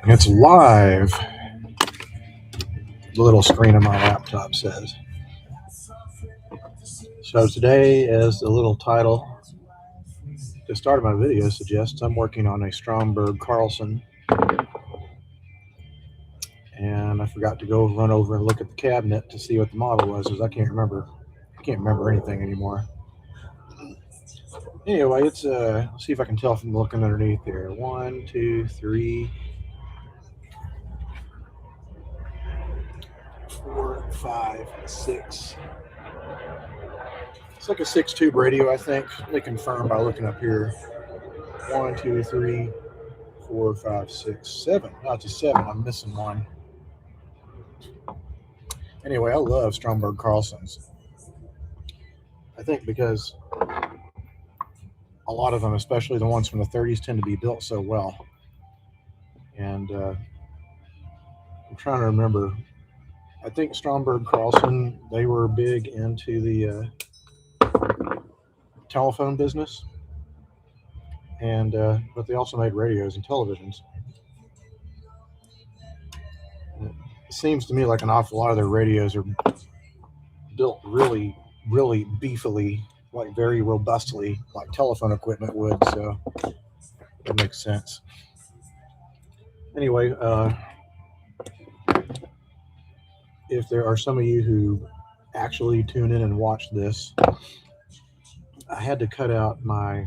It's live, the little screen on my laptop says. So today, as the little title, the start of my video suggests, I'm working on a Stromberg Carlson. And I forgot to go run over and look at the cabinet to see what the model was, because I can't remember anything anymore. Anyway, it's let's see if I can tell from looking underneath there. 1, 2, 3, 4, 5, 6. It's like a 6-tube radio, I think. They confirm by looking up here. 1, 2, 3, 4, 5, 6, 7. No, it's a 7. I'm missing one. Anyway, I love Stromberg Carlsons. I think because a lot of them, especially the ones from the 30s, tend to be built so well. And I'm trying to remember. I think Stromberg Carlson, they were big into the telephone business, and but they also made radios and televisions. And it seems to me like an awful lot of their radios are built really, really beefily, like very robustly, like telephone equipment would. So that makes sense. Anyway, if there are some of you who actually tune in and watch this, I had to cut out my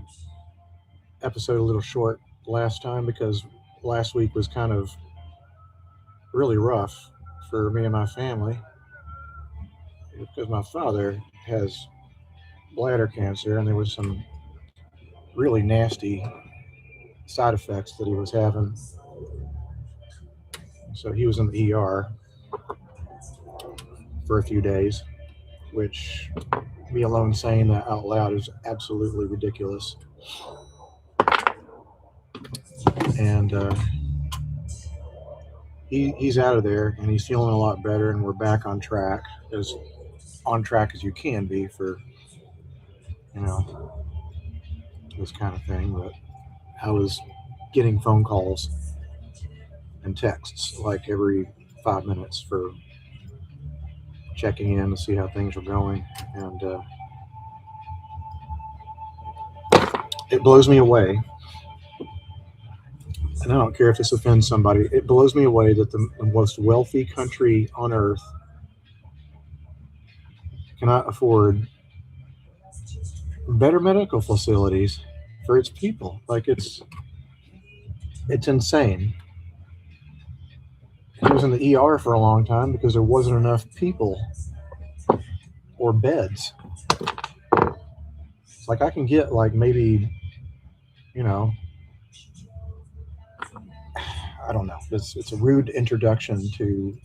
episode a little short last time because last week was kind of really rough for me and my family because my father has bladder cancer and there was some really nasty side effects that he was having. So he was in the ER for a few days, which me alone saying that out loud is absolutely ridiculous. And he's out of there and he's feeling a lot better and we're back on track, as on track as you can be for, this kind of thing. But I was getting phone calls and texts like every 5 minutes for checking in to see how things were going. And it blows me away. And I don't care if this offends somebody. It blows me away that the most wealthy country on earth cannot afford better medical facilities for its people. Like it's insane. He was in the ER for a long time because there wasn't enough people or beds. It's like I can get like maybe, I don't know. It's a rude introduction to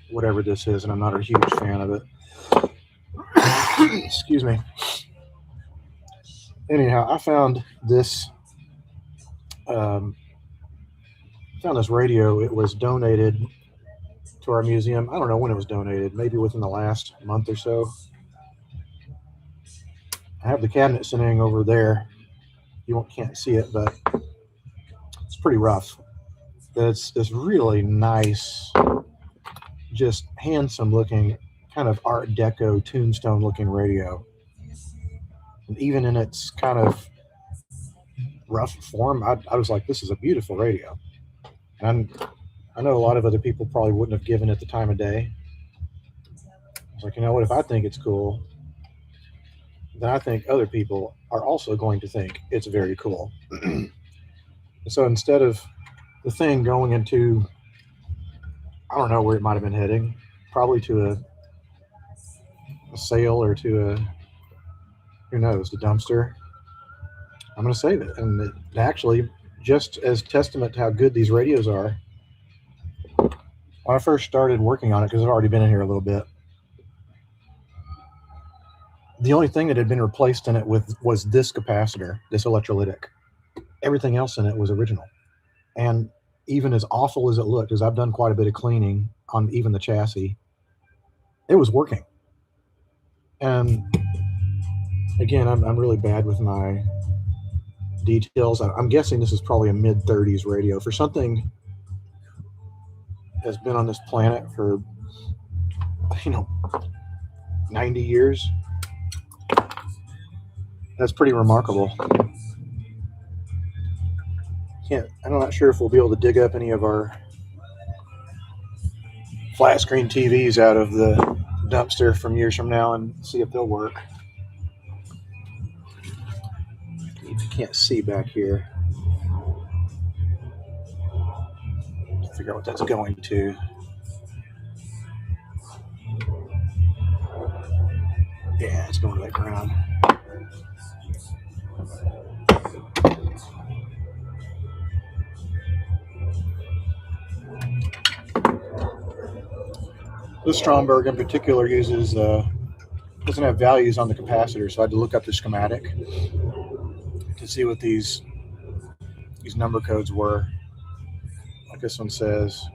whatever this is, and I'm not a huge fan of it. Excuse me. Anyhow, I found this radio. It was donated to our museum. I don't know when it was donated, maybe within the last month or so. I have the cabinet sitting over there. You can't see it, but it's pretty rough. It's this really nice, just handsome looking, kind of Art Deco tombstone looking radio. And even in its kind of rough form, I was like, this is a beautiful radio. And I know a lot of other people probably wouldn't have given it the time of day. I was like, you know what, if I think it's cool, then I think other people are also going to think it's very cool. So instead of the thing going into, I don't know where it might have been heading, probably to a sale or to who knows, the dumpster, I'm going to save it. And it actually, just as testament to how good these radios are, when I first started working on it, because I've already been in here a little bit, the only thing that had been replaced in it was this capacitor, this electrolytic. Everything else in it was original. And even as awful as it looked, because I've done quite a bit of cleaning on even the chassis, it was working. And again, I'm really bad with my details. I'm guessing this is probably a mid-30s radio for something that's been on this planet for 90 years. That's pretty remarkable. I'm not sure if we'll be able to dig up any of our flat screen TVs out of the dumpster from years from now and see if they'll work. You can't see back here. Figure out what that's going to. Yeah, it's going to that ground. This Stromberg in particular doesn't have values on the capacitor, so I had to look up the schematic to see what these number codes were. Like this one says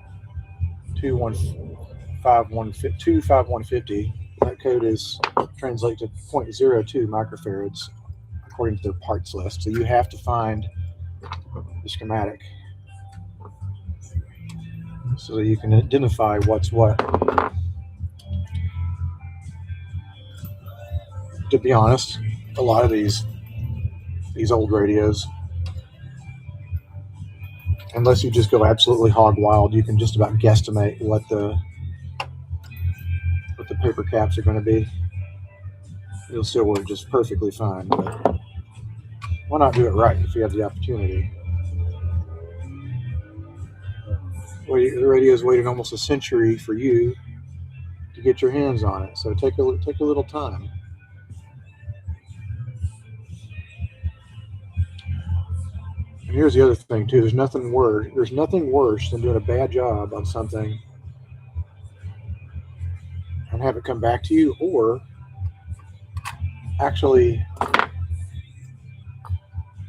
25150. That code translates to 0.02 microfarads according to their parts list. So you have to find the schematic so that you can identify what's what. To be honest, a lot of these old radios, unless you just go absolutely hog wild, you can just about guesstimate what the paper caps are going to be. It'll still work just perfectly fine, but why not do it right if you have the opportunity? The radio's waited almost a century for you to get your hands on it, so take a little time. And here's the other thing too: there's nothing worse than doing a bad job on something and have it come back to you, or actually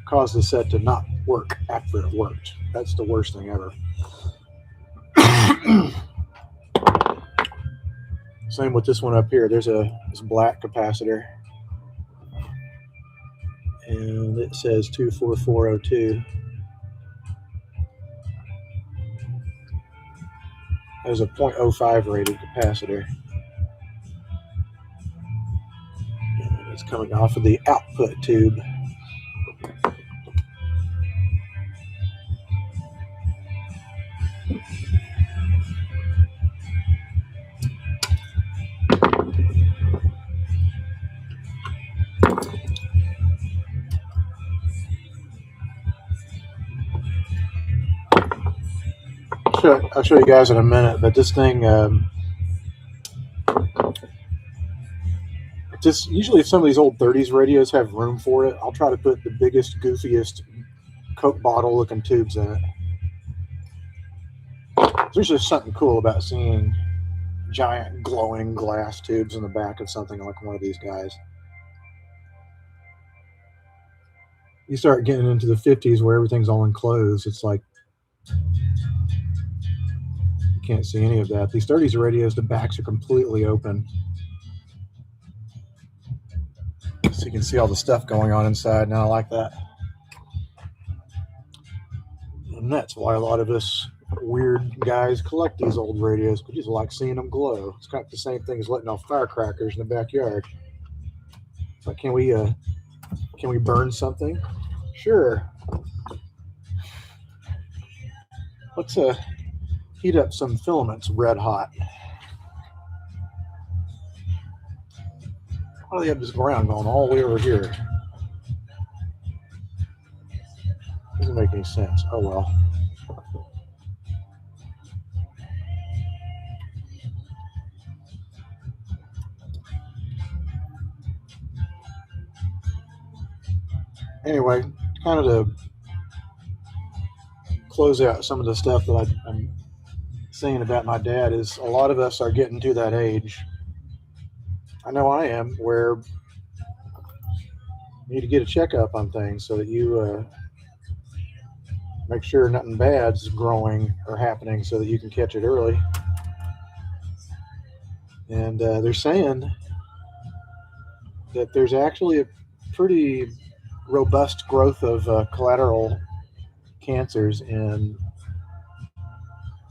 cause the set to not work after it worked. That's the worst thing ever. Same with this one up here. There's this black capacitor, and it says 24402. There's a 0.05 rated capacitor. And it's coming off of the output tube. I'll show you guys in a minute, but this thing, usually if some of these old 30s radios have room for it, I'll try to put the biggest, goofiest Coke bottle looking tubes in it. There's just something cool about seeing giant glowing glass tubes in the back of something like one of these guys. You start getting into the 50s where everything's all enclosed, it's like can't see any of that. These 30s radios, the backs are completely open, so you can see all the stuff going on inside. And I like that, and that's why a lot of us weird guys collect these old radios, because you just like seeing them glow. It's kind of the same thing as letting off firecrackers in the backyard. It's like, can we burn something? Sure. Let's heat up some filaments red hot. Why do they have this ground going all the way over here? Doesn't make any sense. Oh well. Anyway, kind of to close out some of the stuff that I'm saying about my dad, is a lot of us are getting to that age, I know I am, where you need to get a checkup on things so that you make sure nothing bad's growing or happening so that you can catch it early. And they're saying that there's actually a pretty robust growth of collateral cancers in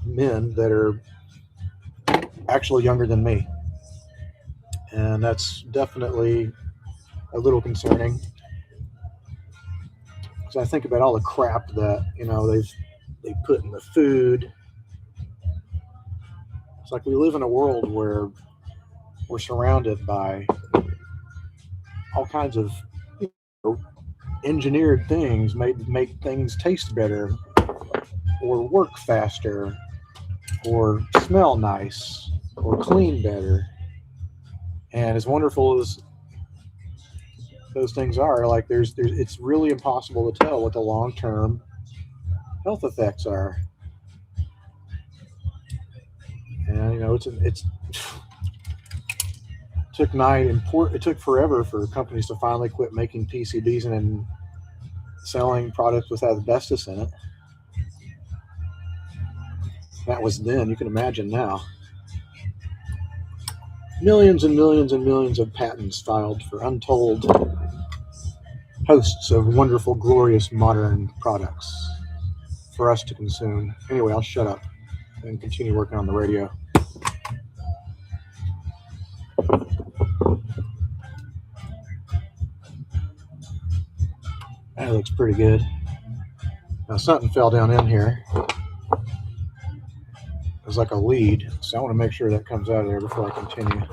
men that are actually younger than me. And that's definitely a little concerning, because I think about all the crap that they put in the food. It's like we live in a world where we're surrounded by all kinds of engineered things made to make things taste better or work faster or smell nice or clean better. And as wonderful as those things are, like there's it's really impossible to tell what the long-term health effects are. And it took forever for companies to finally quit making PCBs and then selling products with asbestos in it. That was then. You can imagine now. Millions and millions and millions of patents filed for untold hosts of wonderful, glorious, modern products for us to consume. Anyway, I'll shut up and continue working on the radio. That looks pretty good. Now something fell down in here. It was like a lead, so I want to make sure that comes out of there before I continue.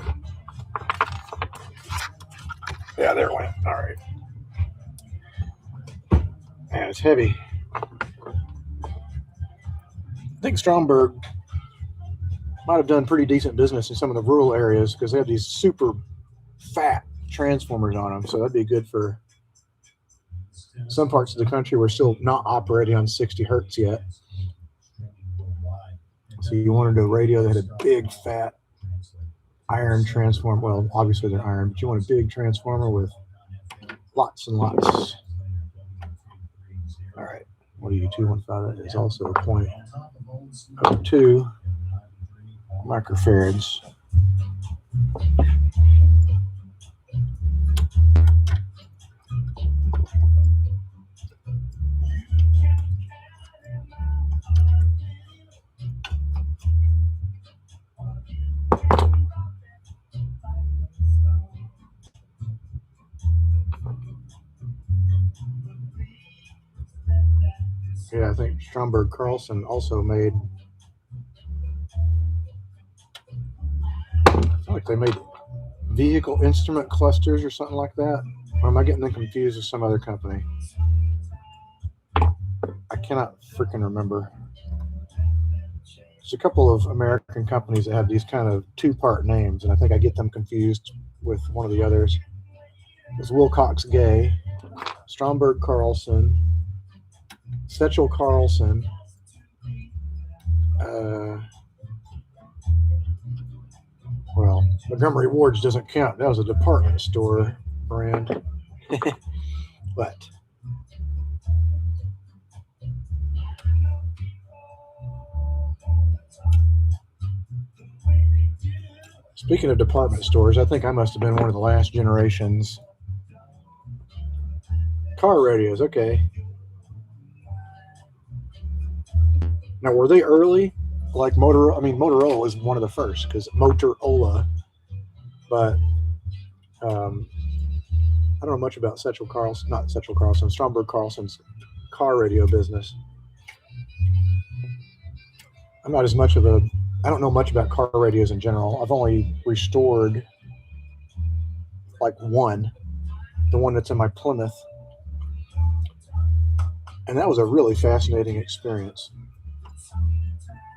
Yeah, there it went. All right. Man, it's heavy. I think Stromberg might have done pretty decent business in some of the rural areas because they have these super fat transformers on them. So that'd be good for some parts of the country. We're still not operating on 60 hertz yet. So you wanted a radio that had a big fat iron transformer. Well, obviously they're iron, but you want a big transformer with lots and lots. All right. What are you? 215? That is also a 0.02 microfarads. Yeah, I think Stromberg Carlson also made. I feel like they made vehicle instrument clusters or something like that. Or am I getting them confused with some other company? I cannot freaking remember. There's a couple of American companies that have these kind of two-part names, and I think I get them confused with one of the others. There's Wilcox Gay, Stromberg Carlson, Setchel Carlson, well, Montgomery Ward's doesn't count. That was a department store brand. But speaking of department stores, I think I must have been one of the last generations. Car radios, okay. Now, were they early? Like Motorola? I mean, Motorola was one of the first, because Motorola. But I don't know much about Stromberg Carlson's car radio business. I don't know much about car radios in general. I've only restored like one, the one that's in my Plymouth. And that was a really fascinating experience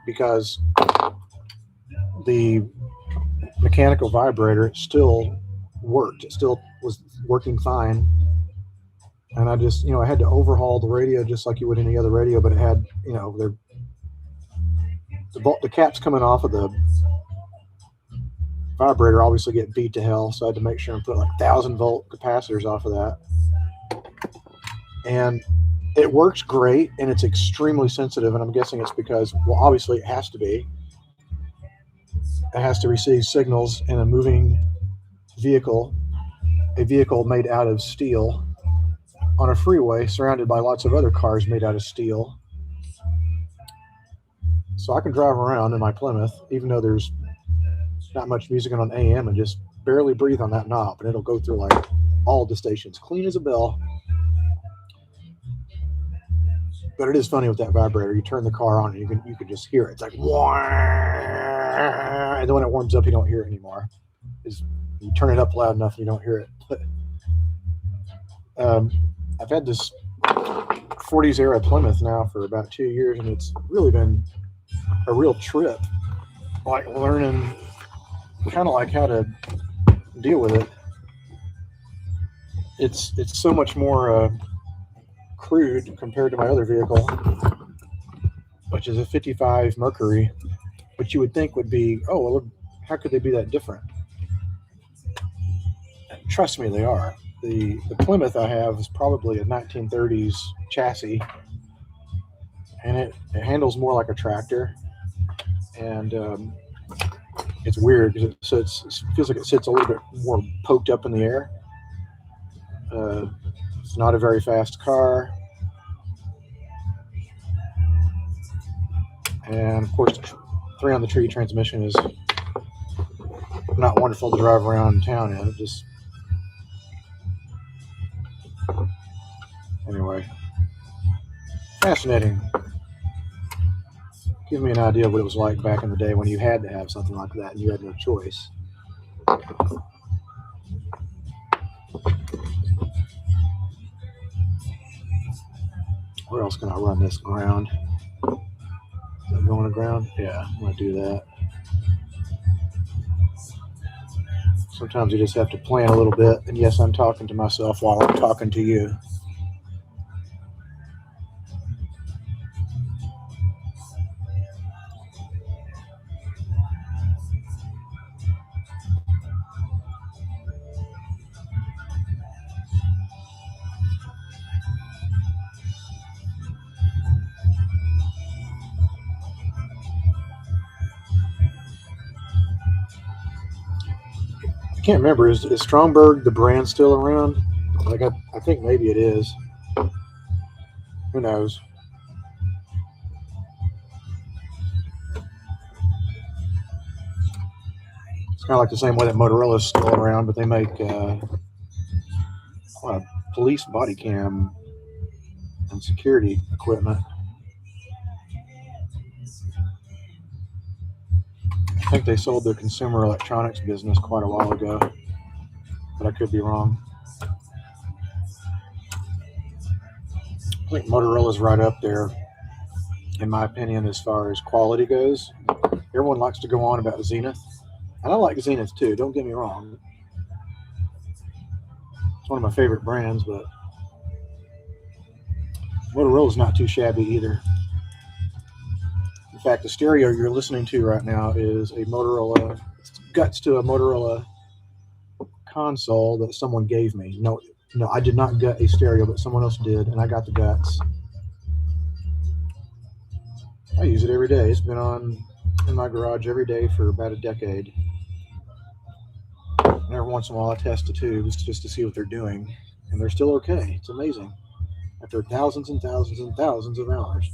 because the mechanical vibrator still worked. It still was working fine. And I just, I had to overhaul the radio just like you would any other radio, but it had, the caps coming off of the vibrator obviously get beat to hell. So I had to make sure and put like 1,000-volt capacitors off of that. And it works great, and it's extremely sensitive. And I'm guessing it's because, well, obviously it has to be. It has to receive signals in a moving vehicle, a vehicle made out of steel. on a freeway surrounded by lots of other cars made out of steel. So I can drive around in my Plymouth, even though there's not much music on AM, and just barely breathe on that knob, and it'll go through like all the stations, clean as a bell. But it is funny with that vibrator. You turn the car on, and you can just hear it. It's like, wah, and then when it warms up, you don't hear it anymore. You turn it up loud enough, you don't hear it. I've had this 40s era Plymouth now for about 2 years, and it's really been a real trip. Like learning kind of like how to deal with it. It's so much more crude compared to my other vehicle, which is a 55 Mercury, which you would think would be, oh, well, how could they be that different? And trust me, they are. The Plymouth I have is probably a 1930s chassis, and it handles more like a tractor, and it's weird because it feels like it sits a little bit more poked up in the air. It's not a very fast car, and of course, the 3 on the tree transmission is not wonderful to drive around town in. It just anyway, fascinating. Give me an idea of what it was like back in the day when you had to have something like that and you had no choice. Where else can I run this ground? Is that going to ground? Yeah, I'm going to do that. Sometimes you just have to plan a little bit. And yes, I'm talking to myself while I'm talking to you. I can't remember. Is Stromberg the brand still around? Like I think maybe it is. Who knows? It's kind of like the same way that Motorola's still around, but they make police body cam and security equipment. I think they sold their consumer electronics business quite a while ago, but I could be wrong. I think Motorola's right up there, in my opinion, as far as quality goes. Everyone likes to go on about Zenith, and I like Zenith too, don't get me wrong. It's one of my favorite brands, but Motorola's not too shabby either. In fact, the stereo you're listening to right now is a Motorola, guts to a Motorola console that someone gave me. No, I did not gut a stereo, but someone else did, and I got the guts. I use it every day. It's been on in my garage every day for about a decade. And every once in a while I test the tubes just to see what they're doing, and they're still okay. It's amazing. After thousands and thousands and thousands of hours.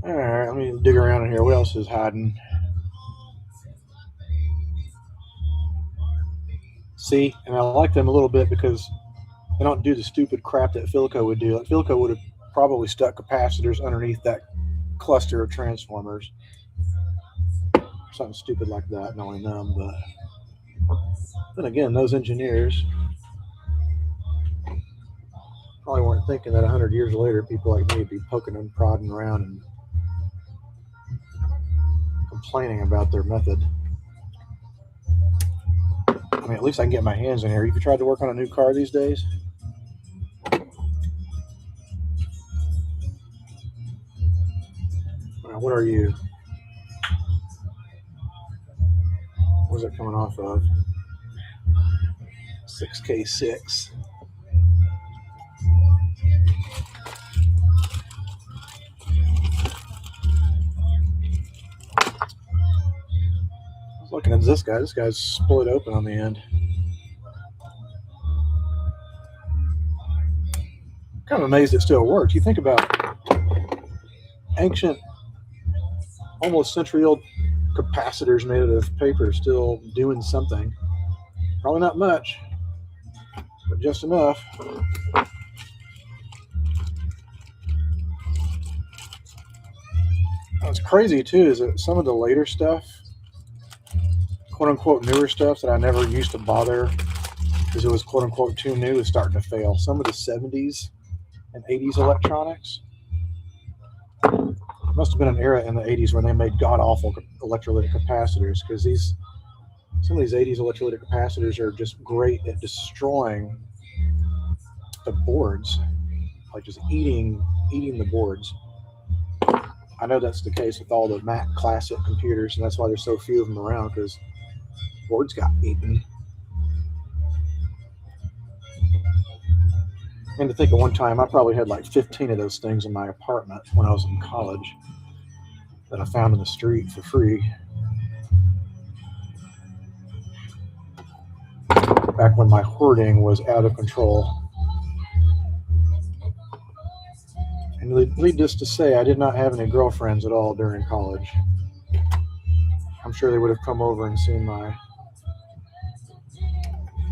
Alright, let me dig around in here. What else is hiding? See, and I like them a little bit because they don't do the stupid crap that Philco would do. Like Philco would have probably stuck capacitors underneath that cluster of transformers. Something stupid like that, knowing them. But then again, those engineers probably weren't thinking that 100 years later, people like me would be poking and prodding around and complaining about their method. I mean, at least I can get my hands in here. Have you tried to work on a new car these days? What are you? Where's it coming off of? 6K6. one's this guy. This guy's split open on the end. Kind of amazed it still works. You think about ancient, almost century-old capacitors made out of paper still doing something. Probably not much, but just enough. What's crazy too is that some of the later stuff, quote unquote newer stuff that I never used to bother because it was quote unquote too new, is starting to fail. Some of the 70s and 80s electronics. It must have been an era in the 80s when they made god awful electrolytic capacitors, because some of these 80s electrolytic capacitors are just great at destroying the boards, like just eating the boards. I know that's the case with all the Mac Classic computers, and that's why there's so few of them around, because boards got eaten. And to think at one time, I probably had like 15 of those things in my apartment when I was in college that I found in the street for free. Back when my hoarding was out of control. And needless to say, I did not have any girlfriends at all during college. I'm sure they would have come over and seen my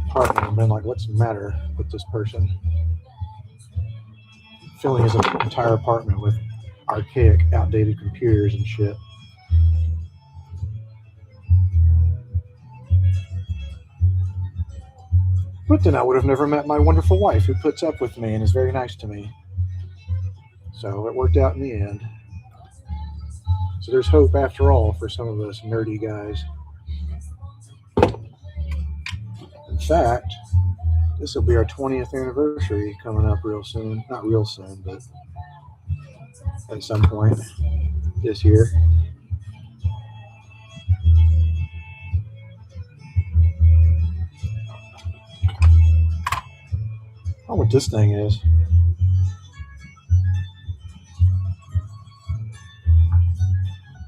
apartment and been like, what's the matter with this person? Filling his entire apartment with archaic, outdated computers and shit. But then I would have never met my wonderful wife, who puts up with me and is very nice to me. So it worked out in the end. So there's hope after all for some of us nerdy guys. In fact, this will be our 20th anniversary coming up real soon. Not real soon, but at some point this year. I don't know what this thing is.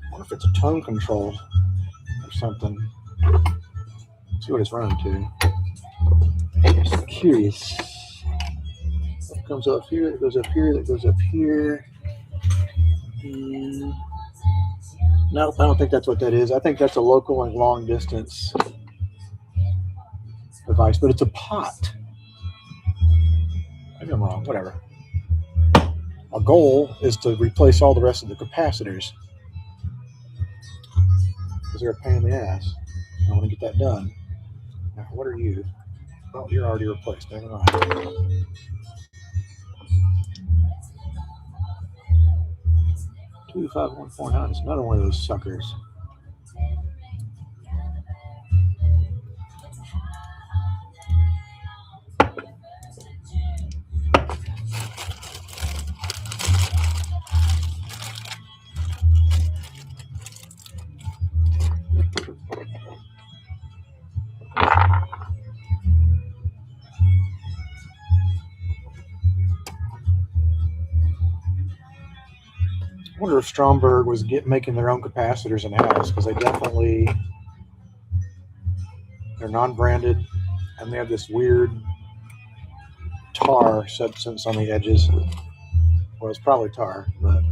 I wonder if it's a tone control or something. Let's see what it's running to. I'm just curious. It comes up here, it goes up here, that goes up here. Nope, I don't think that's what that is. I think that's a local and long distance device, but it's a pot. Maybe I'm wrong, whatever. Our goal is to replace all the rest of the capacitors, because they're a pain in the ass. I want to get that done. Now, what are you? Oh, you're already replaced. Never mind. 25149 is another one of those suckers. I wonder if Stromberg was making their own capacitors in-house, because they're non-branded, and they have this weird tar substance on the edges. Well, it's probably tar, but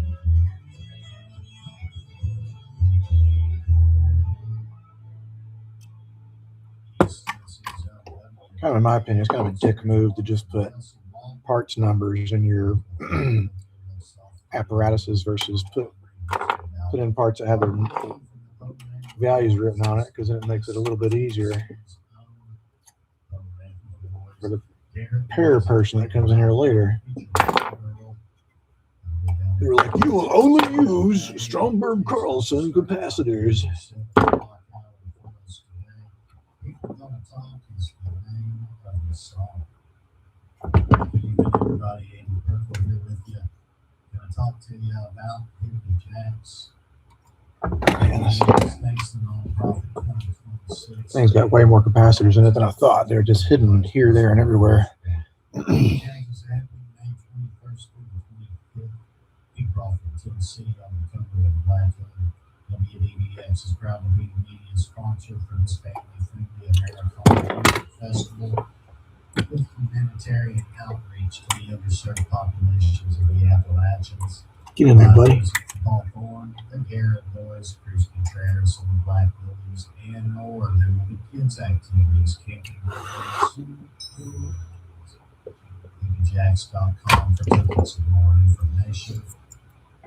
kind of, in my opinion, it's kind of a dick move to just put parts numbers in your apparatuses versus put in parts that have their values written on it, because then it makes it a little bit easier for the repair person that comes in here later. They were like, you will only use Stromberg Carlson capacitors. Talk to you about Jacks. Thing's got way more capacitors in it than I thought. They're just hidden here, there, and everywhere. WDVX is proud to be the media sponsor for this family-friendly Americana Music Festival with humanitarian outreach to the underserved populations of the Appalachians. Get in there, buddy. Paul Thorne, the Garrett Boys, Bruce Contreras, and the Black Lilies, and more. There will be kids' activities, camping birthdays. WDVX.com for tickets and more information.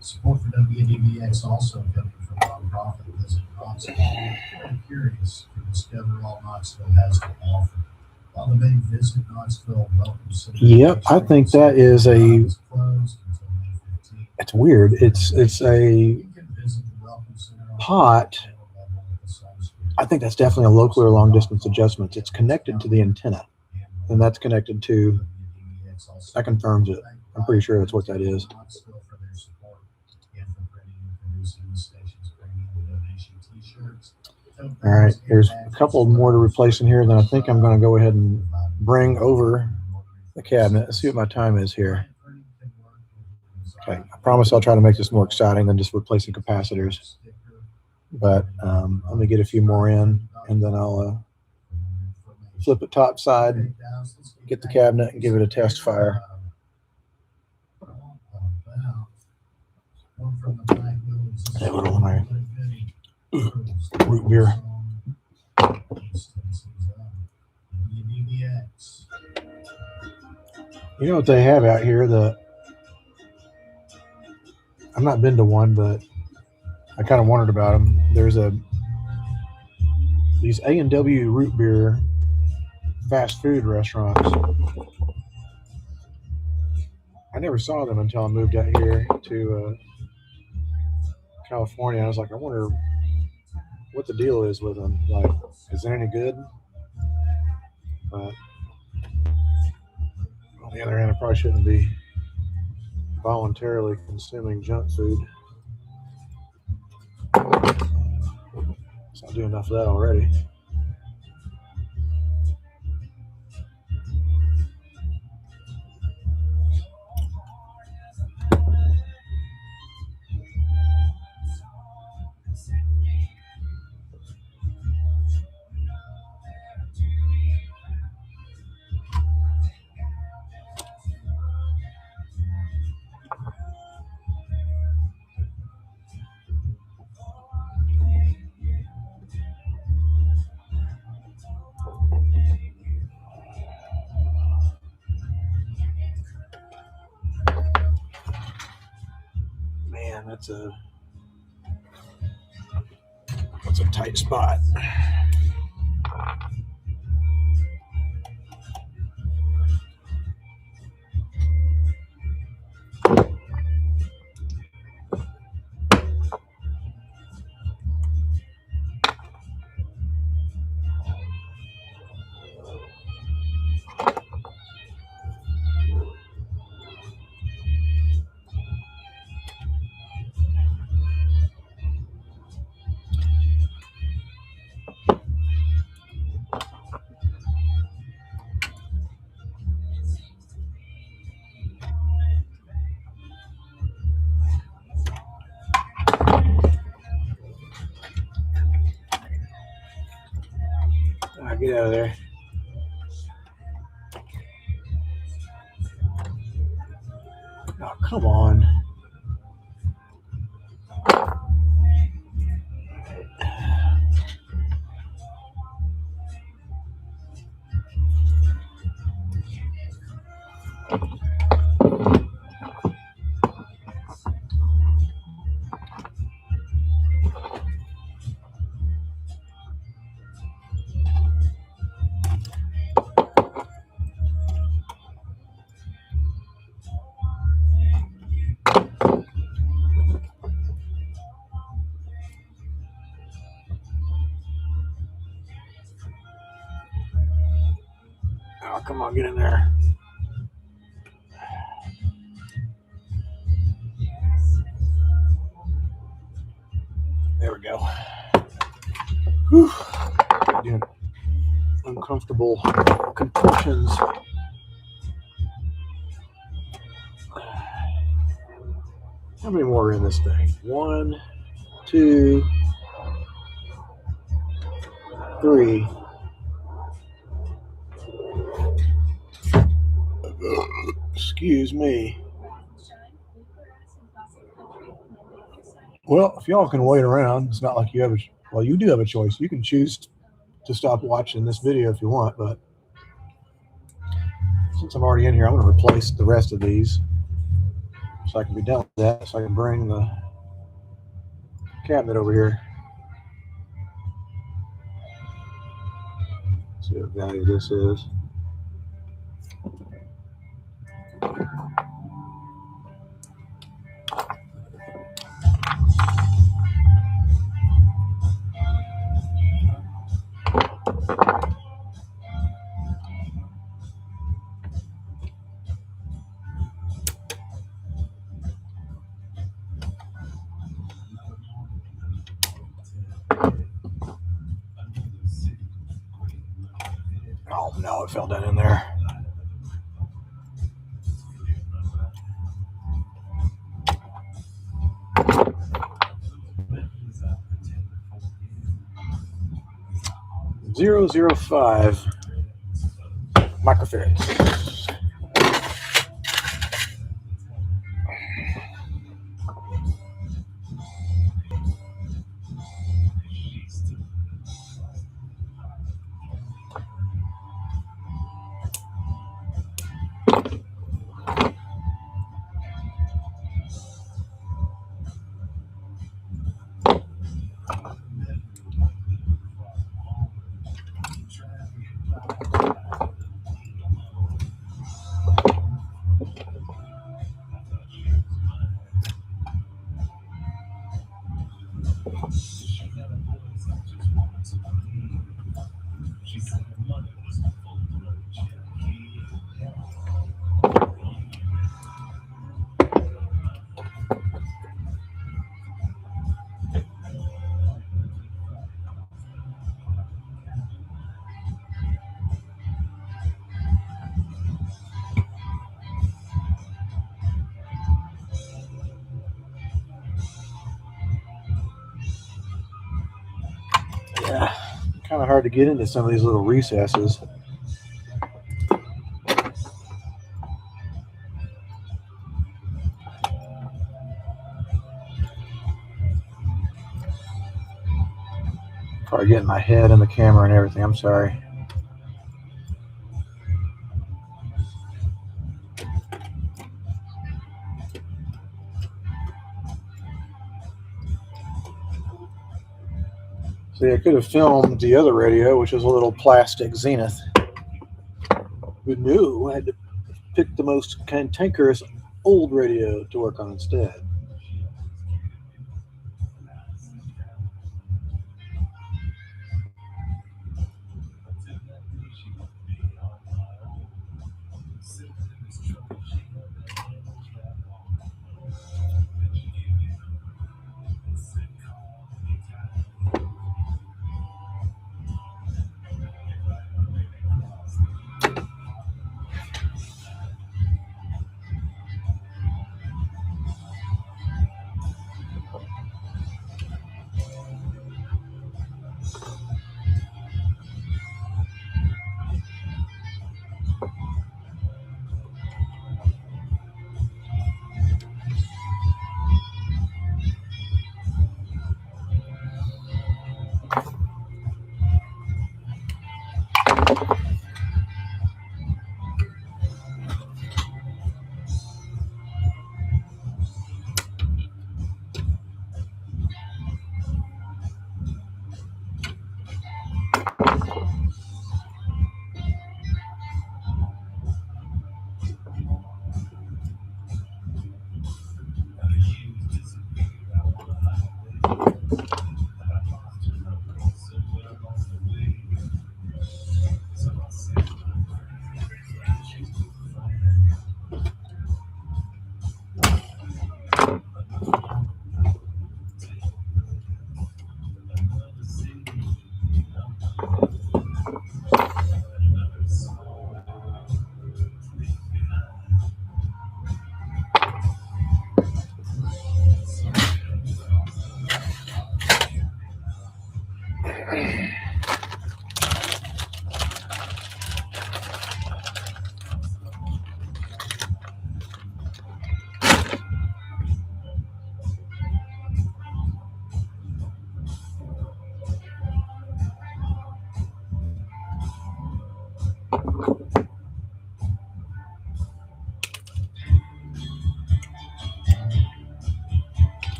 Support for WDVX also coming from nonprofit Visit Knoxville. Very curious to discover all Knoxville has to offer. While the main Visit Knoxville Welcome Center. Yep, I think that is a. Closed until May 15th. It's weird. It's a You can visit the Welcome Center on pot. I think that's definitely a local or long distance adjustment. It's connected to the antenna, and that's connected to. That confirms it. I'm pretty sure that's what that is. All right, there's a couple more to replace in here. Then I think I'm going to go ahead and bring over the cabinet. Let's see what my time is here. Okay, I promise I'll try to make this more exciting than just replacing capacitors. But let me get a few more in, and then I'll flip it top side, get the cabinet, and give it a test fire. Hey, what am I? Root beer. You know what they have out here? I've not been to one, but I kind of wondered about them. There's these A&W root beer fast food restaurants. I never saw them until I moved out here to California. I was like, I wonder what the deal is with them. Like, is it any good? But on the other hand, I probably shouldn't be voluntarily consuming junk food. So I do enough of that already. Man, that's a tight spot. Get out of there. Oh, come on. Oh, come on, get in there. There we go. Whew. Doing uncomfortable contortions. How many more are in this thing? 1, 2, 3. Excuse me. Well, if y'all can wait around, it's not like you have you do have a choice. You can choose to stop watching this video if you want, but since I'm already in here, I'm going to replace the rest of these so I can be done with that, so I can bring the cabinet over here. Let's see what value this is. Oh no, it fell down in there. .005 microfarads. Yeah, kind of hard to get into some of these little recesses. Probably getting my head in the camera and everything. I'm sorry. See, I could have filmed the other radio, which was a little plastic Zenith. Who knew? I had to pick the most cantankerous old radio to work on instead.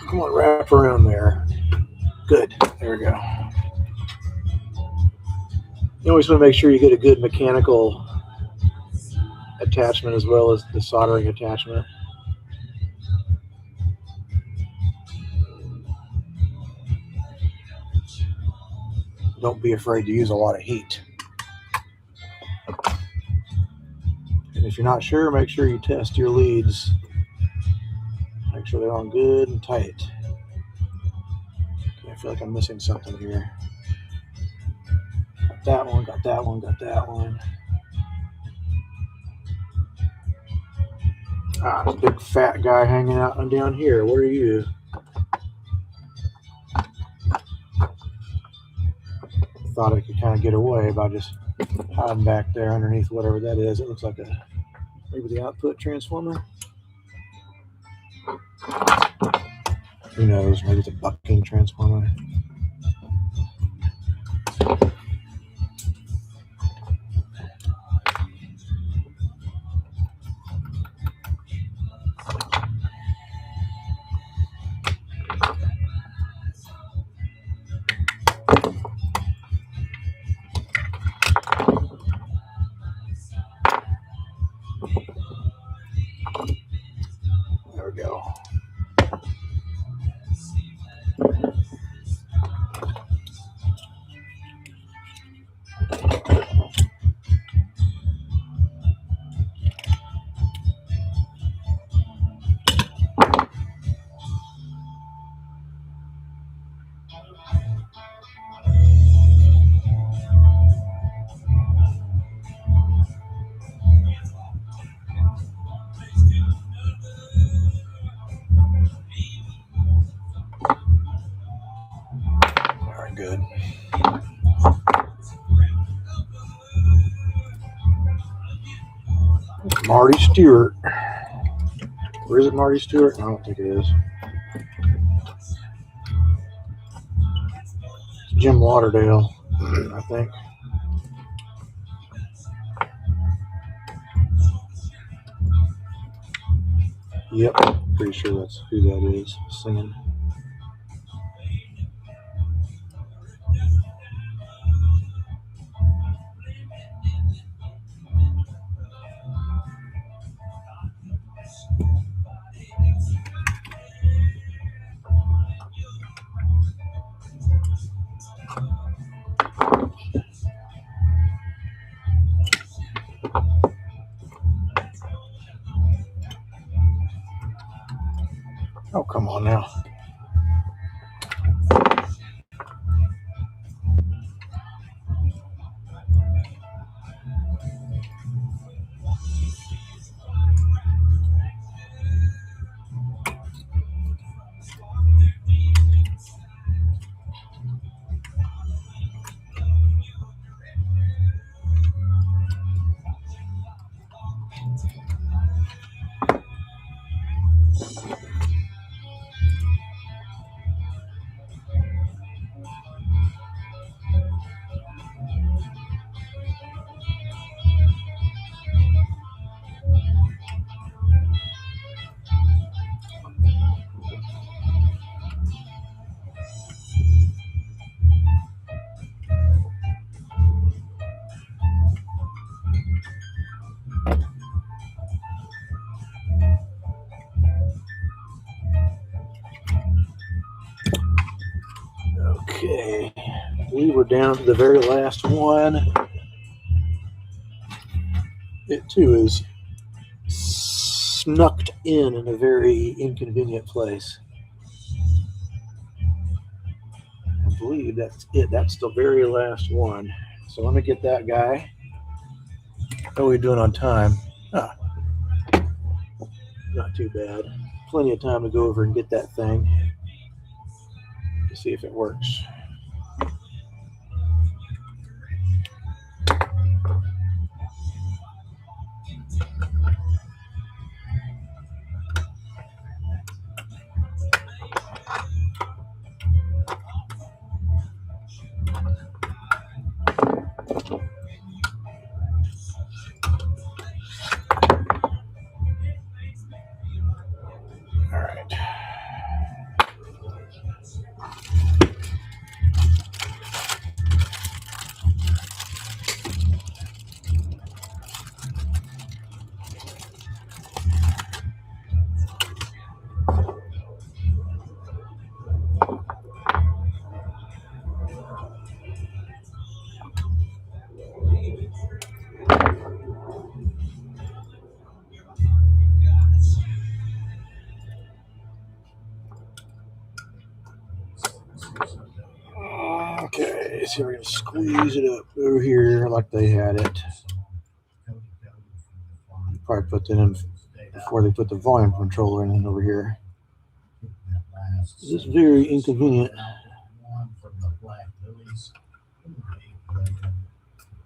Come on, wrap around there. Good. There we go. You always want to make sure you get a good mechanical attachment as well as the soldering attachment. Don't be afraid to use a lot of heat. And if you're not sure, make sure you test your leads. Make sure they're on good and tight. Okay, I feel like I'm missing something here. Got that one, got that one, got that one. Ah, there's a big fat guy hanging out and down here. What are you? Thought I could kind of get away by just hiding back there underneath whatever that is. It looks like maybe the output transformer. Who knows? Maybe it's a bucking transformer. There we go. Very good. Marty Stewart. Where is it, Marty Stewart? I don't think it is. It's Jim Lauderdale, I think. Yep, pretty sure that's who that is singing. Oh, come on now. Okay, we were down to the very last one. It too is snucked in a very inconvenient place. I believe that's it. That's the very last one. So let me get that guy. How are we doing on time? Ah, not too bad. Plenty of time to go over and get that thing to see if it works. All right. Okay, so we're gonna squeeze it up over here like they had it. Probably put that in before they put the volume controller in over here. This is very inconvenient.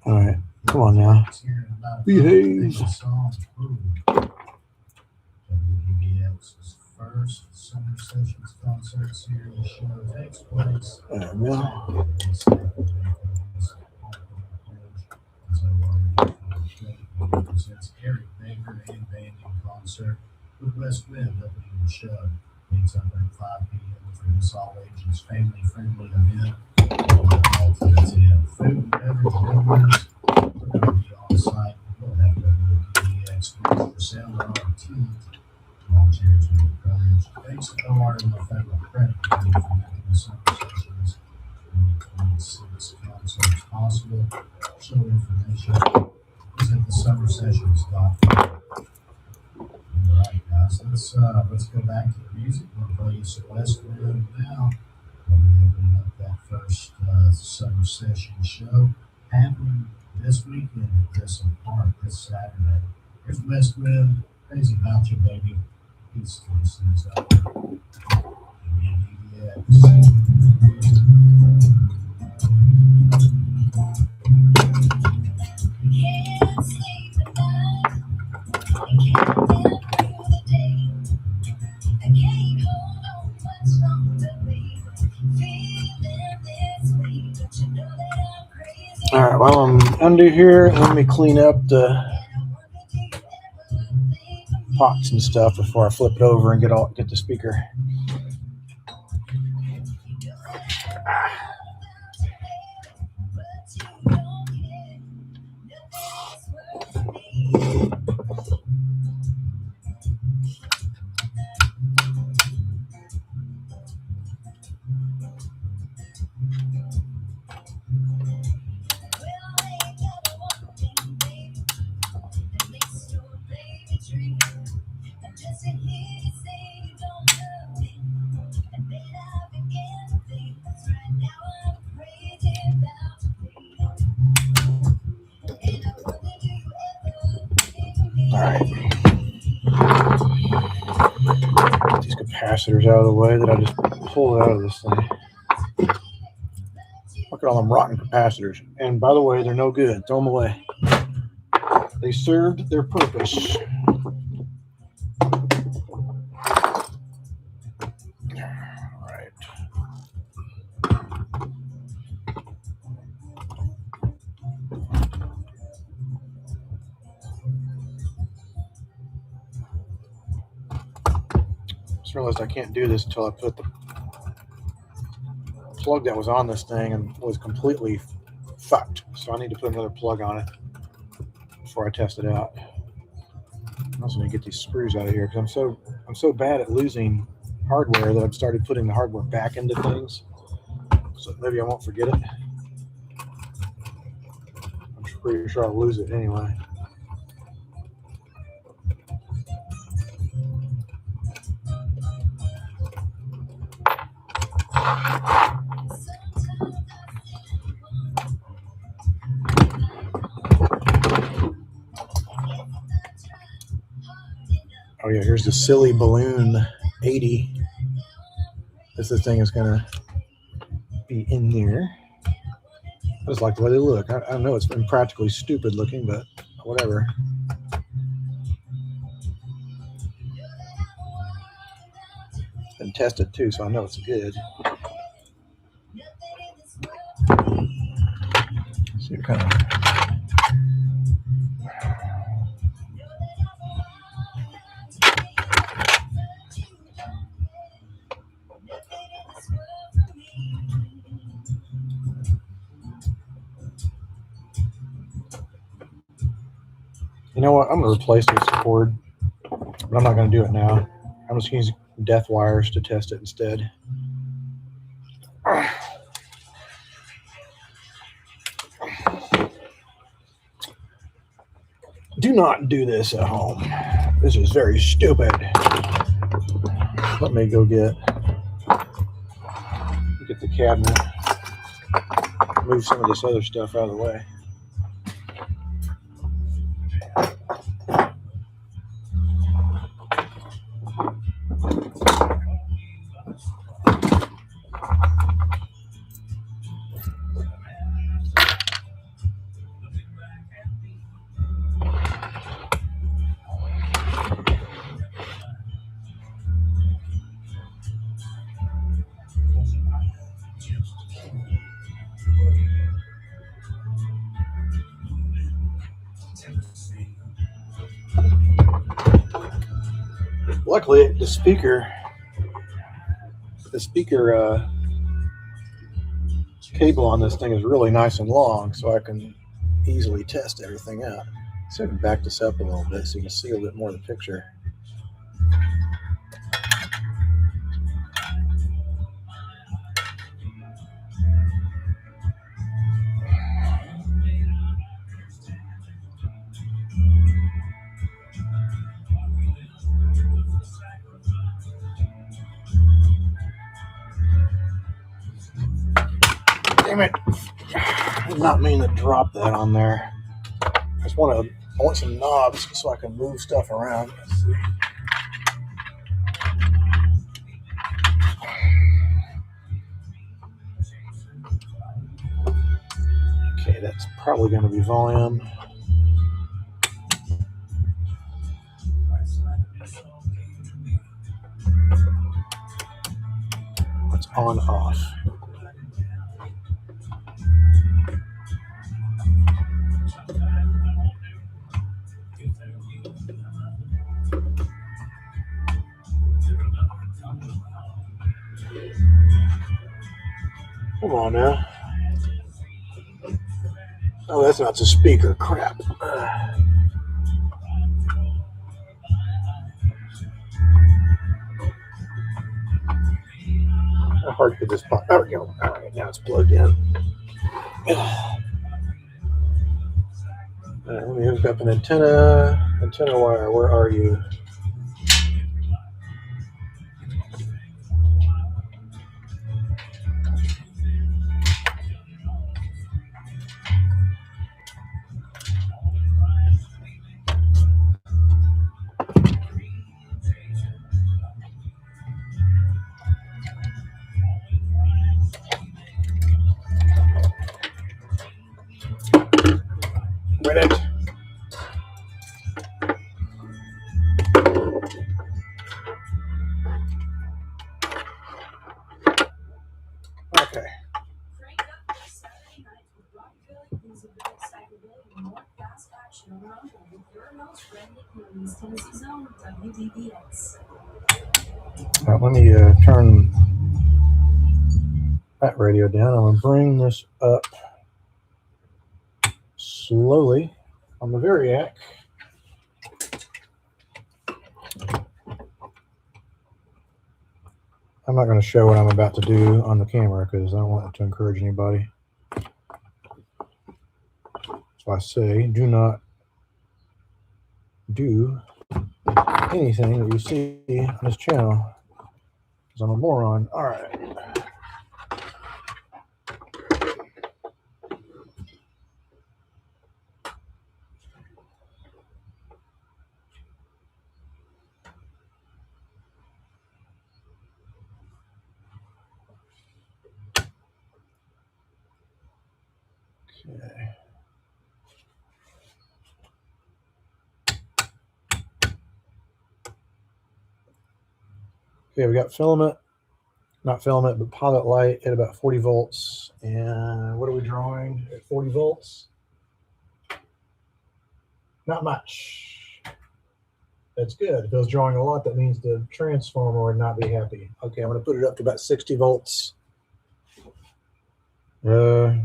All right, come on now. Behave. WDBX's first Summer Sessions concert series show takes place. Presents Eric Baker and band in concert with West Wind opening the show. Meets up at 5 p.m. for this all ages family-friendly event. Food and beverage vendors. We're going to be on site. We'll have WDBX for sound on our team. Volunteers are encouraged. Thanks to OR and the federal credit union for making the Summer Sessions 2026 concerts possible. Show information is at the summersessions.com. All right, guys, let's go back to the music. We'll play you some West Wind now. We'll be opening up that first Summer Session show happening this weekend at Grissom Park this Saturday. Here's West Wind, Crazy About You, Baby. Peace to listeners out there. Can't sleep at night. I can't get through the day. I can't hold on much longer, baby. Feeling this way, but you know that I'm crazy. All right, while I'm under here, let me clean up the pots and stuff before I flip it over and get the speaker. All right. Get these capacitors out of the way that I just pulled out of this thing. Look at all them rotten capacitors. And by the way, they're no good. Throw them away. They served their purpose. All right. Just realized I can't do this until I put the plug that was on this thing and was completely fucked. So I need to put another plug on it before I test it out. I'm also going to get these screws out of here because I'm so bad at losing hardware that I've started putting the hardware back into things. so maybe I won't forget it. I'm pretty sure I'll lose it anyway. Oh yeah, here's the silly balloon 80. This thing is gonna be in there. I just like the way they look. I know it's impractically stupid looking, but whatever. It's been tested too, so I know it's good. So you're kind of You know what? I'm going to replace this cord, but I'm not going to do it now. I'm just going to use death wires to test it instead. Do not do this at home. This is very stupid. Let me go get the cabinet. Move some of this other stuff out of the way. Luckily, the speaker cable on this thing is really nice and long, so I can easily test everything out. So I can back this up a little bit so you can see a little bit more of the picture. Damn it. I did not mean to drop that on there. I want some knobs so I can move stuff around. Let's see. Okay, that's probably going to be volume. It's on off. Come on now. Oh, that's not the speaker. Crap. How hard could this pop? There we go. All right, now it's plugged in. All right, let me hook up an antenna wire. Where are you? Wait it. Okay. All right, let me turn that radio down. I'm going to bring this up slowly on the Variac. I'm not going to show what I'm about to do on the camera because I don't want it to encourage anybody. So I say, do not do anything that you see on this channel because I'm a moron. All right. Okay. Okay, we got filament, not filament, but pilot light at about 40 volts. And what are we drawing at 40 volts? Not much. That's good. If it was drawing a lot, that means the transformer would not be happy. Okay, I'm going to put it up to about 60 volts. Still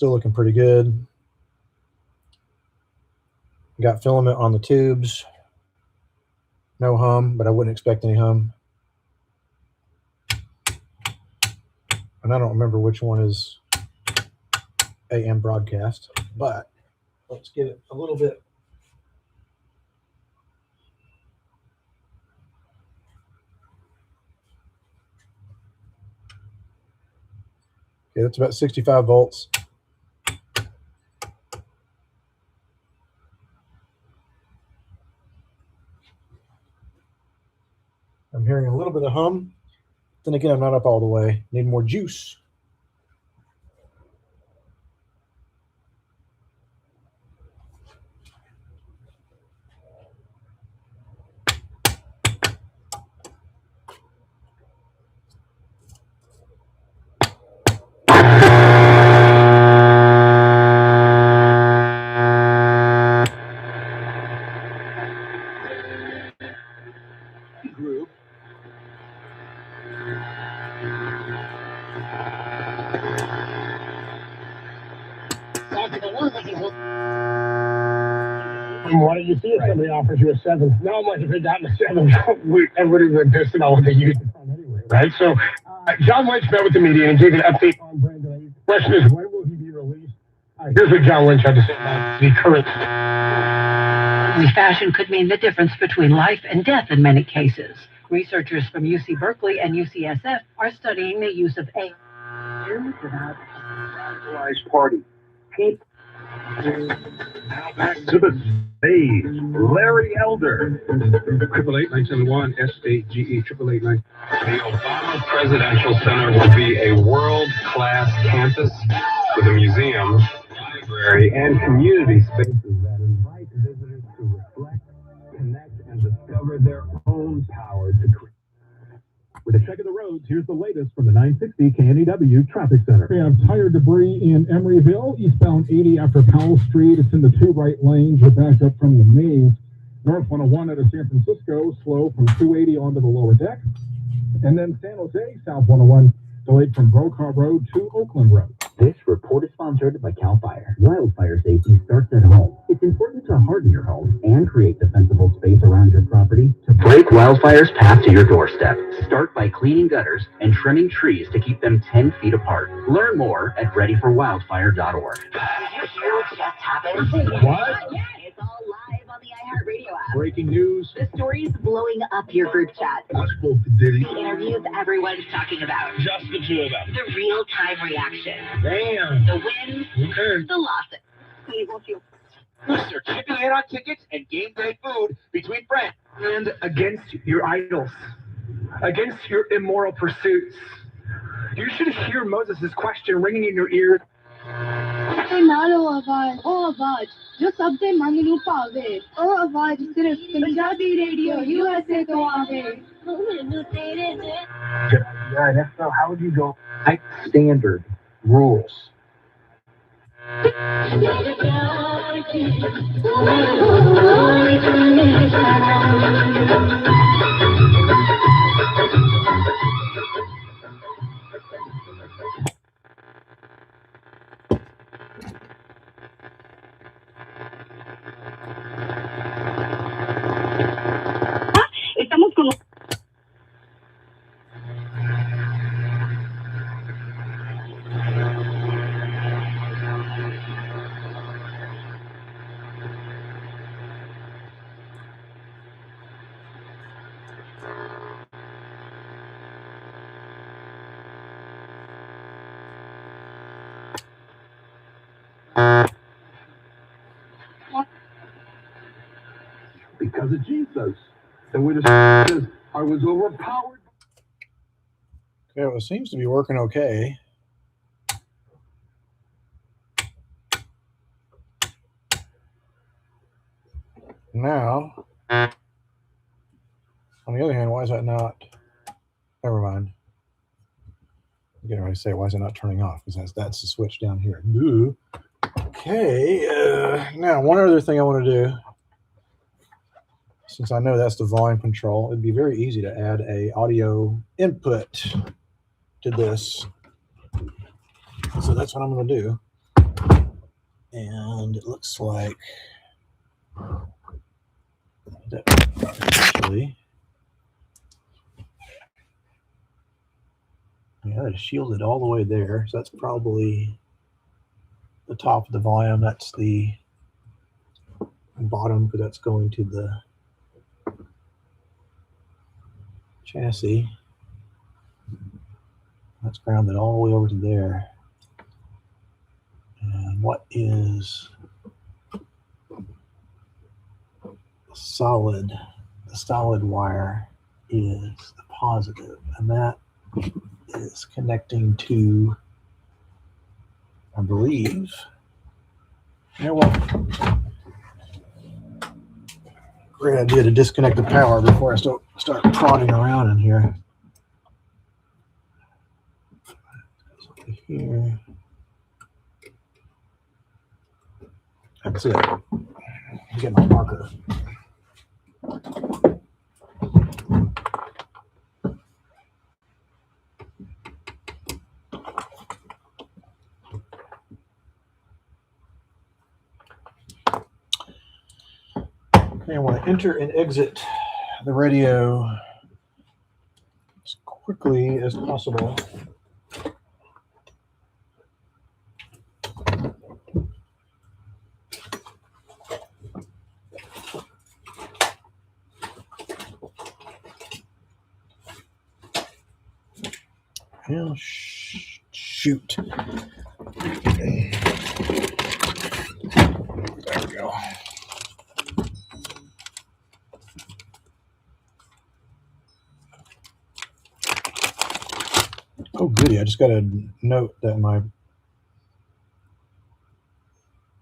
looking pretty good. Got filament on the tubes. No hum, but I wouldn't expect any hum. And I don't remember which one is AM broadcast, but let's get it a little bit. Okay, that's about 65 volts. I'm hearing a little bit of hum. Then again, I'm not up all the way. Need more juice. Group. Why don't you see if somebody offers you a 7? Not much if it got in a 7. Everybody would be pissed about what they used it from anyway, right? So, John Lynch met with the media and gave an update on Brandon. The question is, when will he be released? Here's what John Lynch had to say about the current. Fashion could mean the difference between life and death in many cases. Researchers from UC Berkeley and UCSF are studying the use of AI. Centralized party. Now back to the stage, Larry Elder. 888-971-SAGE, 888-9. The Obama Presidential Center will be a world-class campus with a museum, library, and community spaces that invite visitors to reflect, connect, and discover their own power to create. With a check of the roads, here's the latest from the 960 KNEW Traffic Center. We have tire debris in Emeryville, eastbound 80 after Powell Street. It's in the 2 right lanes. We're backed up from the maze. North 101 out of San Francisco, slow from 280 onto the lower deck. And then San Jose, South 101, delayed from Brokaw Road to Oakland Road. This report is sponsored by CAL FIRE. Wildfire safety starts at home. It's important to harden your home and create defensible space around your property to break wildfire's path to your doorstep. Start by cleaning gutters and trimming trees to keep them 10 feet apart. Learn more at readyforwildfire.org. Did you hear what just happened? What? Yeah, it's all live on the iHeartRadio app. Breaking news. The story's blowing up your group chat. I spoke to Diddy. The interviews everyone's talking about. Just the 2 of them. The real-time reaction. Damn. The wins. Okay. The losses. Booster, chipping in on tickets and game day food between friends. And against your idols, against your immoral pursuits. You should hear Moses' question ringing in your ear. ਤੇ ਨਾਲ ਉਹ ਆਵਾਜ਼ ਜੋ ਸਭ ਦੇ ਮਨ ਨੂੰ ਭਾਵੇ ਉਹ ਆਵਾਜ਼ ਸਿਰਫ ਪੰਜਾਬੀ ਰੇਡੀਓ USA ਤੋਂ ਆਵੇ ਮੈਨੂੰ ਤੇਰੇ ਦੇ Yeah, so how would you go? Standard rules. Estamos con Because of Jesus. And when it says, I was overpowered. Okay, well, it seems to be working okay. Now, on the other hand, why is that not? Never mind. I'm getting ready to say, why is it not turning off? Because that's the switch down here. Ooh. Okay. Now, one other thing I want to do, since I know that's the volume control, it'd be very easy to add a audio input to this. So that's what I'm going to do. And it looks like that actually, yeah, it's shielded all the way there. So that's probably the top of the volume. That's the bottom, because that's going to the chassis. That's grounded all the way over to there. And what is solid? The solid wire is the positive, and that is connecting to, I believe, yeah, well, great idea to disconnect the power before I start prodding around in here. Here. That's it. Get my marker. Okay, I want to enter and exit the radio as quickly as possible. Well, shoot. Okay. There we go. Oh, goody. I just got a note that my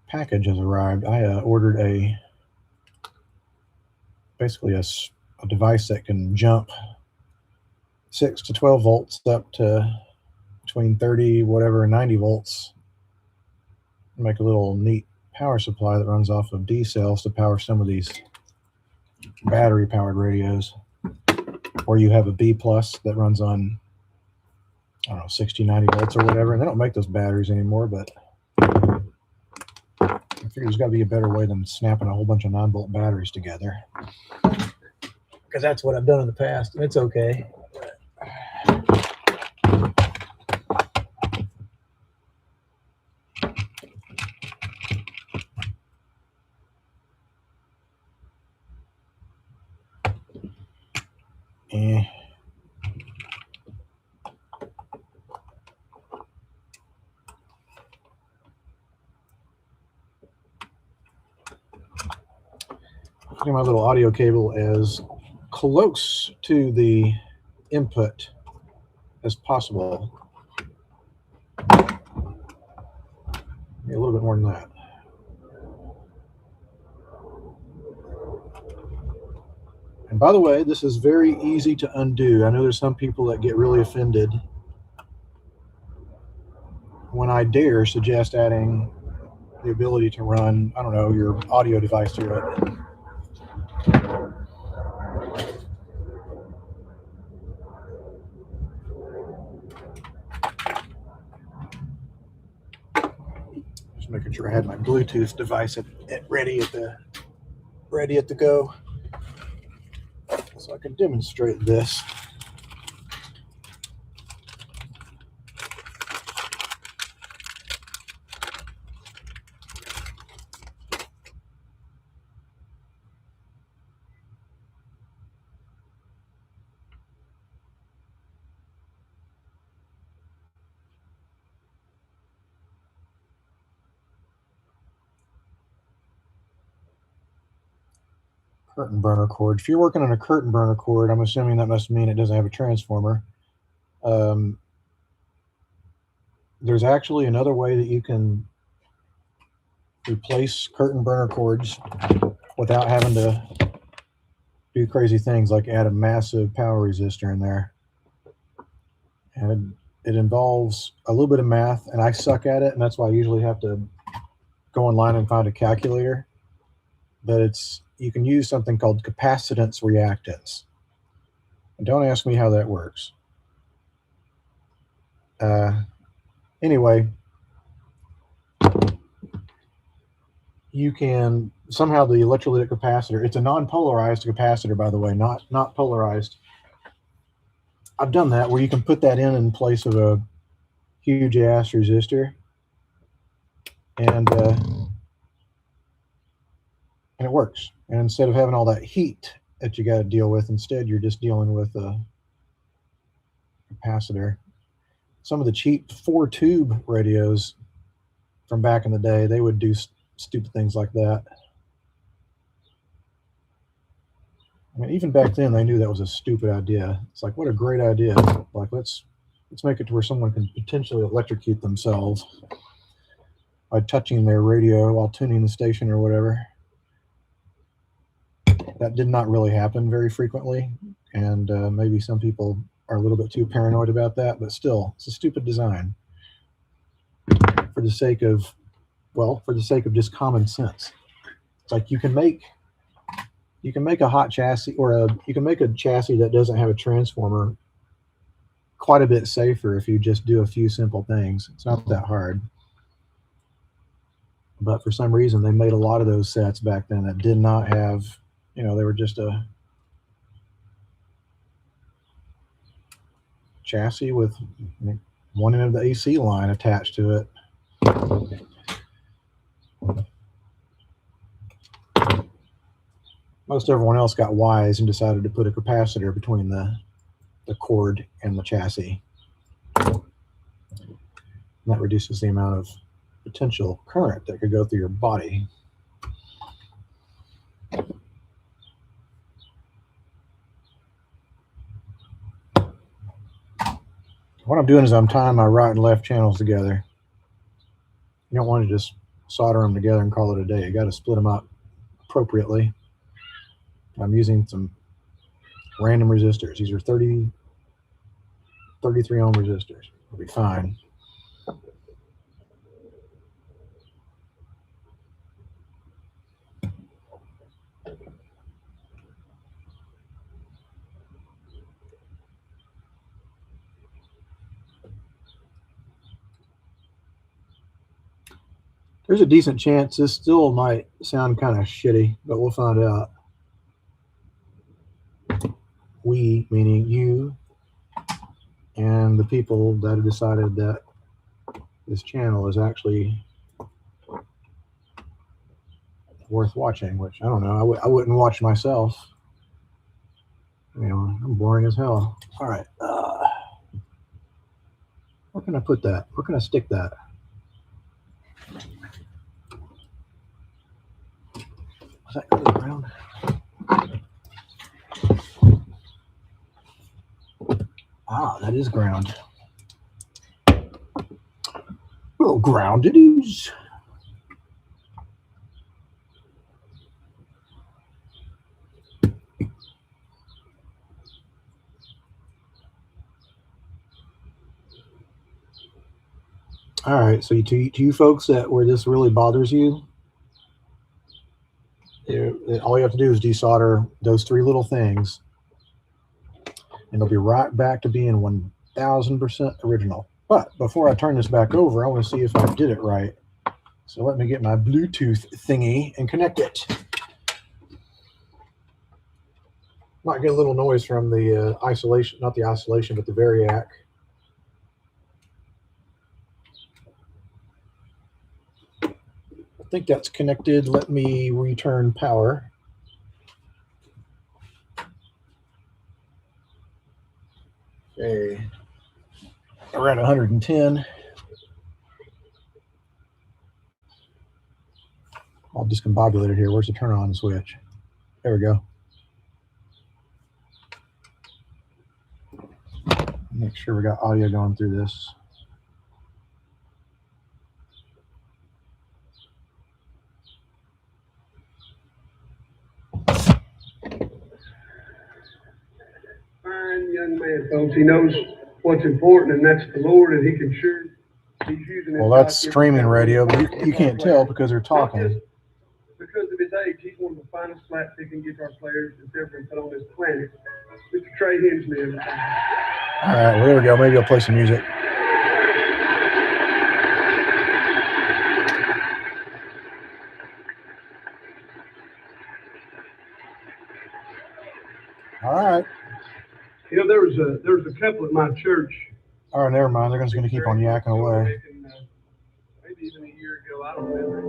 package has arrived. I ordered basically a device that can jump 6 to 12 volts up to between 30 whatever and 90 volts. Make a little neat power supply that runs off of D cells to power some of these battery powered radios, or you have a B plus that runs on, I don't know, 60, 90 volts or whatever. And they don't make those batteries anymore, but I figure there's got to be a better way than snapping a whole bunch of 9-volt batteries together, because that's what I've done in the past, and it's okay. Putting my little audio cable as close to the input as possible. Maybe a little bit more than that. And by the way, this is very easy to undo. I know there's some people that get really offended when I dare suggest adding the ability to run, I don't know, your audio device through it. Just making sure I had my Bluetooth device ready at the go, so I can demonstrate this. Curtain burner cord. If you're working on a curtain burner cord, I'm assuming that must mean it doesn't have a transformer. There's actually another way that you can replace curtain burner cords without having to do crazy things like add a massive power resistor in there. And it involves a little bit of math, and I suck at it, and that's why I usually have to go online and find a calculator. But you can use something called capacitance reactance. And don't ask me how that works. Anyway, you can somehow the electrolytic capacitor, it's a non-polarized capacitor, by the way, not polarized. I've done that where you can put that in place of a huge ass resistor, and it works. And instead of having all that heat that you got to deal with, instead you're just dealing with a capacitor. Some of the cheap 4-tube radios from back in the day, they would do stupid things like that. I mean, even back then, they knew that was a stupid idea. It's like, what a great idea! Like, let's make it to where someone can potentially electrocute themselves by touching their radio while tuning the station or whatever. That did not really happen very frequently, and maybe some people are a little bit too paranoid about that, but still, it's a stupid design for the sake of just common sense. It's like you can make a hot chassis, or you can make a chassis that doesn't have a transformer quite a bit safer if you just do a few simple things. It's not that hard. But for some reason, they made a lot of those sets back then that did not have, they were just a chassis with one end of the AC line attached to it. Most everyone else got wise and decided to put a capacitor between the cord and the chassis. And that reduces the amount of potential current that could go through your body. What I'm doing is I'm tying my right and left channels together. You don't want to just solder them together and call it a day. You got to split them up appropriately. I'm using some random resistors. These are 33 ohm resistors. It'll be fine. There's a decent chance this still might sound kind of shitty, but we'll find out. We, meaning you and the people that have decided that this channel is actually worth watching, which I don't know. I wouldn't watch myself. I'm boring as hell. All right. Where can I put that? Where can I stick that? Was that really ground? Ah, that is ground. Well, ground it is. All right, so to you folks where this really bothers you, all you have to do is desolder those three little things, and they'll be right back to being 1000% original. But before I turn this back over, I want to see if I did it right. So let me get my Bluetooth thingy and connect it. Might get a little noise from the isolation, not the isolation, but the Variac. I think that's connected. Let me return power. Okay, we're at 110. All discombobulated here. Where's the turn on switch? There we go. Make sure we got audio going through this. Fine young man, folks. He knows what's important, and that's the Lord, and he can sure. He's using his Well, that's God-given streaming talent radio, but to you can't tell because they're Not talking. just because of his age, he's one of the finest flat-picking guitar players that's ever been put on this planet. Mr. Trey Hensley, everybody. All right, well, there we go. Maybe I'll play some music. All right. You know, there was a couple at my church. All right, never mind. They're just going to keep on yakking away. Maybe even a year ago, I don't remember.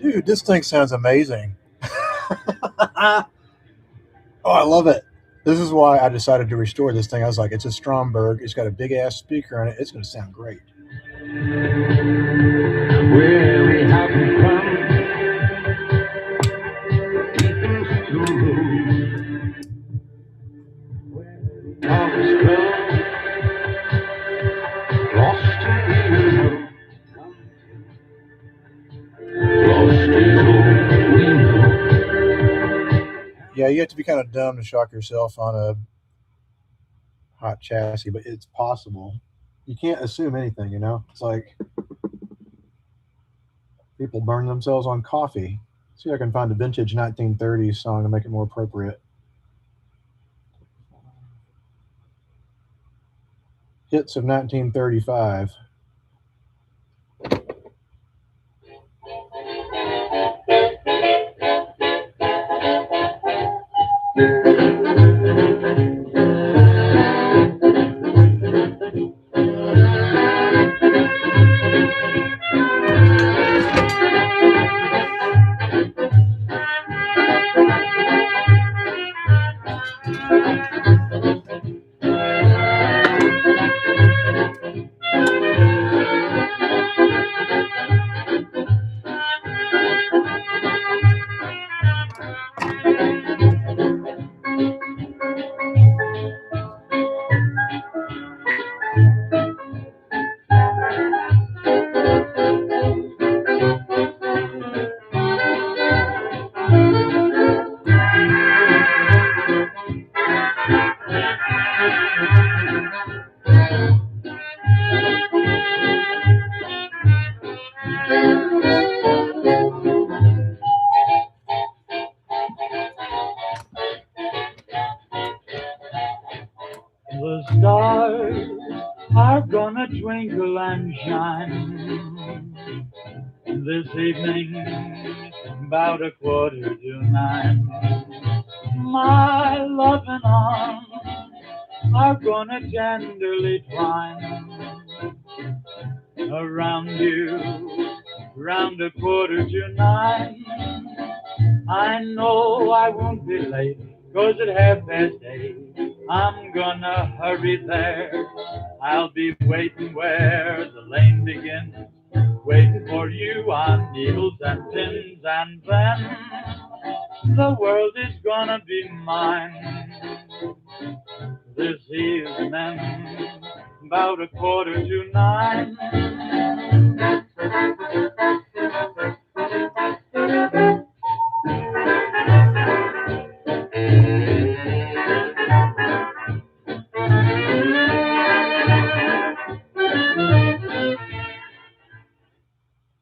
Dude, this thing sounds amazing. Oh, I love it. This is why I decided to restore this thing. I was like, it's a Stromberg. It's got a big-ass speaker on it. It's going to sound great. Where we haven't come, deep into the road, where we always go, lost in the road, lost in all we know. Yeah, you have to be kind of dumb to shock yourself on a hot chassis, but it's possible. You can't assume anything, you know? It's like people burn themselves on coffee. See if I can find a vintage 1930s song to make it more appropriate. Hits of 1935. The stars are gonna twinkle and shine this evening about 9:15. My loving arms are gonna tenderly twine around you round 9:15. I know I won't be late, 'cause at 8:30 I'm gonna hurry there. I'll be waiting where the lane begins, waiting for you on needles and pins, and then the world is gonna be mine this evening about 9:15.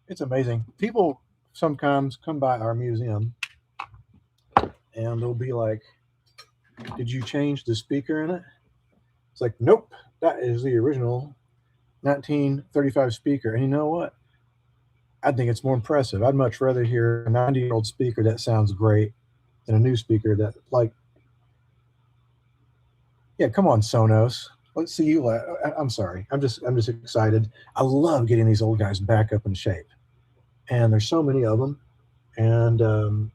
It's amazing. People sometimes come by our museum and they'll be like, did you change the speaker in it? It's like, nope, that is the original 1935 speaker. And you know what? I think it's more impressive. I'd much rather hear a 90-year-old speaker that sounds great than a new speaker that, like, yeah, come on, Sonos. let's see you. I'm sorry. I'm just excited. I love getting these old guys back up in shape, and there's so many of them. And the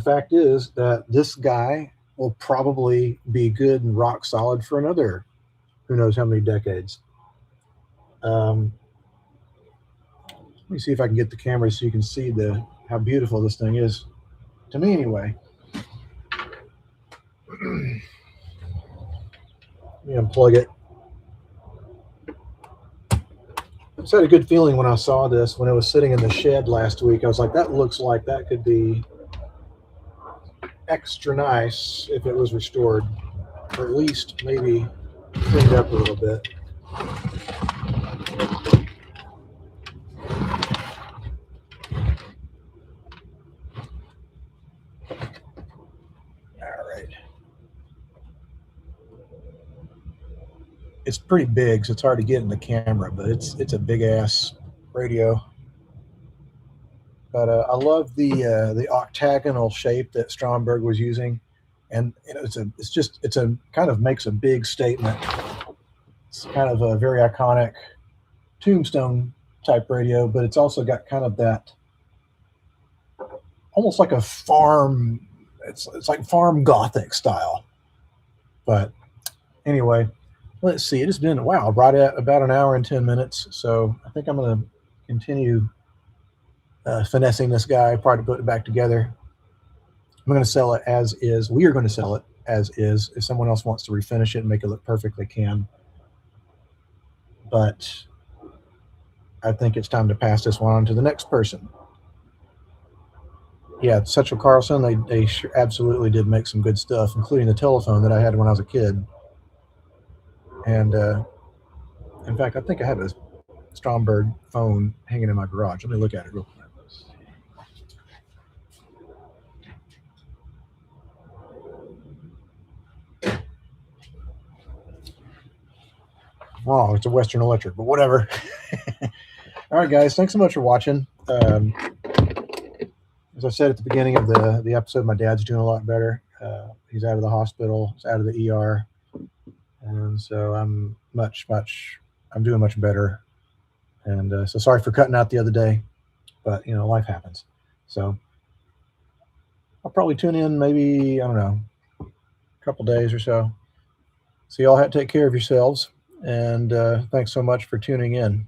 fact is that this guy will probably be good and rock solid for another who knows how many decades. Let me see if I can get the camera so you can see how beautiful this thing is. To me, anyway. Let me unplug it. I just had a good feeling when I saw this, when it was sitting in the shed last week. I was like, that looks like that could be extra nice if it was restored, or at least maybe cleaned up a little bit. All right. It's pretty big, so it's hard to get in the camera, but it's a big ass radio. But I love the octagonal shape that Stromberg was using, and it's a kind of makes a big statement. It's kind of a very iconic tombstone type radio, but it's also got kind of that almost like a farm. It's like farm gothic style. But anyway, let's see. It has been right at about an hour and 10 minutes. So I think I'm going to continue finessing this guy, probably put it back together. I'm going to sell it as is. We are going to sell it as is. If someone else wants to refinish it and make it look perfect, they can. But I think it's time to pass this one on to the next person. Yeah, Central Carlson, they absolutely did make some good stuff, including the telephone that I had when I was a kid. And in fact, I think I have a Stromberg phone hanging in my garage. Let me look at it real quick. Oh, it's a Western Electric, but whatever. All right, guys, thanks so much for watching. As I said at the beginning of the episode, my dad's doing a lot better. He's out of the hospital. He's out of the ER. And so I'm doing much better. And so sorry for cutting out the other day, but, life happens. So I'll probably tune in maybe, I don't know, a couple days or so. So y'all have to take care of yourselves. And thanks so much for tuning in.